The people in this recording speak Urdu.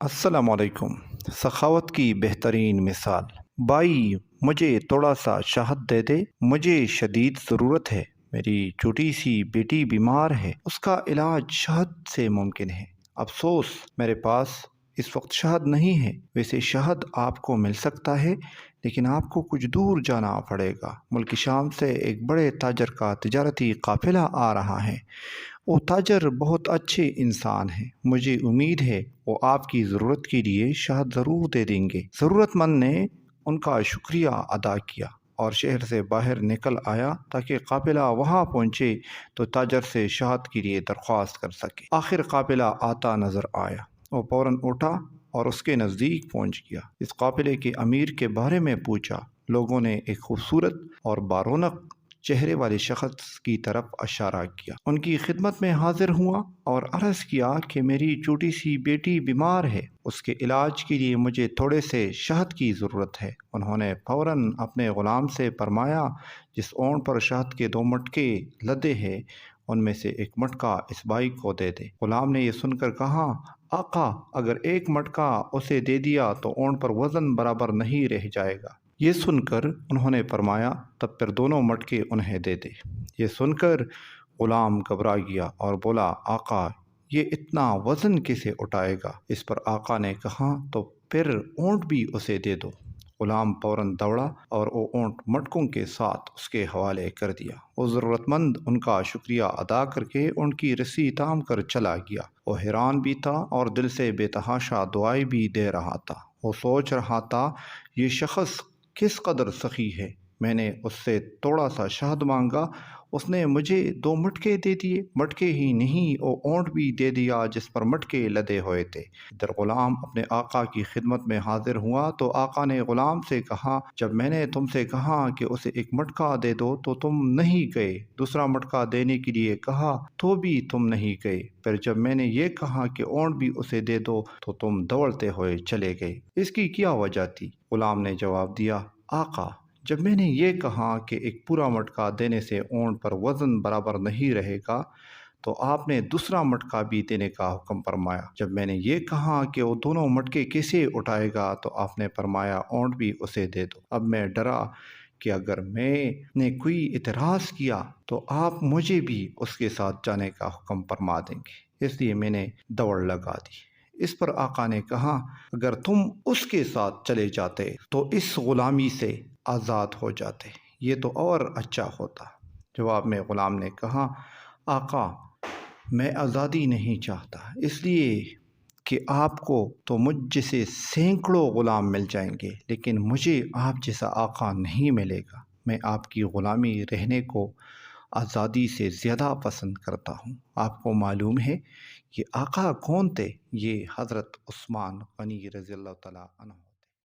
السلام علیکم۔ سخاوت کی بہترین مثال۔ بھائی مجھے تھوڑا سا شہد دے دے، مجھے شدید ضرورت ہے، میری چھوٹی سی بیٹی بیمار ہے، اس کا علاج شہد سے ممکن ہے، افسوس میرے پاس اس وقت شہد نہیں ہے۔ ویسے شہد آپ کو مل سکتا ہے لیکن آپ کو کچھ دور جانا پڑے گا۔ ملک شام سے ایک بڑے تاجر کا تجارتی قافلہ آ رہا ہے۔ وہ تاجر بہت اچھے انسان ہیں، مجھے امید ہے وہ آپ کی ضرورت کے لیے شہد ضرور دے دیں گے۔ ضرورت مند نے ان کا شکریہ ادا کیا اور شہر سے باہر نکل آیا تاکہ قافلہ وہاں پہنچے تو تاجر سے شہد کے لیے درخواست کر سکے۔ آخر قافلہ آتا نظر آیا، وہ فوراً اٹھا اور اس کے نزدیک پہنچ گیا۔ اس قافلے کے امیر کے بارے میں پوچھا۔ لوگوں نے ایک خوبصورت اور بارونق چہرے والے شخص کی طرف اشارہ کیا۔ ان کی خدمت میں حاضر ہوا اور عرض کیا کہ میری چھوٹی سی بیٹی بیمار ہے، اس کے علاج کے لیے مجھے تھوڑے سے شہد کی ضرورت ہے۔ انہوں نے فوراً اپنے غلام سے فرمایا، جس اونٹ پر شہد کے 2 مٹکے لدے ہیں ان میں سے ایک مٹکا اس بھائی کو دے دے۔ غلام نے یہ سن کر کہا، آقا اگر ایک مٹکا اسے دے دیا تو اونٹ پر وزن برابر نہیں رہ جائے گا۔ یہ سن کر انہوں نے فرمایا، تب پھر دونوں مٹکے انہیں دے دے۔ یہ سن کر غلام گھبرا گیا اور بولا، آقا یہ اتنا وزن کیسے اٹھائے گا؟ اس پر آقا نے کہا، تو پھر اونٹ بھی اسے دے دو۔ غلام فوراً دوڑا اور وہ اونٹ مٹکوں کے ساتھ اس کے حوالے کر دیا۔ وہ ضرورت مند ان کا شکریہ ادا کر کے ان کی رسی تھام کر چلا گیا۔ وہ حیران بھی تھا اور دل سے بے تحاشا دعائیں بھی دے رہا تھا۔ وہ سوچ رہا تھا، یہ شخص کس قدر سخی ہے، میں نے اس سے تھوڑا سا شہد مانگا، اس نے مجھے 2 مٹکے دے دیے، مٹکے ہی نہیں وہ اونٹ بھی دے دیا جس پر مٹکے لدے ہوئے تھے۔ ادھر غلام اپنے آقا کی خدمت میں حاضر ہوا تو آقا نے غلام سے کہا، جب میں نے تم سے کہا کہ اسے 1 مٹکا دے دو تو تم نہیں گئے، دوسرا مٹکا دینے کے لیے کہا تو بھی تم نہیں گئے، پھر جب میں نے یہ کہا کہ اونٹ بھی اسے دے دو تو تم دوڑتے ہوئے چلے گئے، اس کی کیا وجہ تھی؟ غلام نے جواب دیا، آقا جب میں نے یہ کہا کہ ایک پورا مٹکا دینے سے اونٹ پر وزن برابر نہیں رہے گا تو آپ نے دوسرا مٹکا بھی دینے کا حکم فرمایا۔ جب میں نے یہ کہا کہ وہ دونوں مٹکے کیسے اٹھائے گا تو آپ نے فرمایا اونٹ بھی اسے دے دو۔ اب میں ڈرا کہ اگر میں نے کوئی اعتراض کیا تو آپ مجھے بھی اس کے ساتھ جانے کا حکم فرما دیں گے، اس لیے میں نے دوڑ لگا دی۔ اس پر آقا نے کہا، اگر تم اس کے ساتھ چلے جاتے تو اس غلامی سے آزاد ہو جاتے، یہ تو اور اچھا ہوتا۔ جواب میں غلام نے کہا، آقا میں آزادی نہیں چاہتا، اس لیے کہ آپ کو تو مجھ جیسے سینکڑوں غلام مل جائیں گے لیکن مجھے آپ جیسا آقا نہیں ملے گا۔ میں آپ کی غلامی رہنے کو آزادی سے زیادہ پسند کرتا ہوں۔ آپ کو معلوم ہے یہ آقا کون تھے؟ یہ حضرت عثمان غنی رضی اللہ تعالیٰ عنہ۔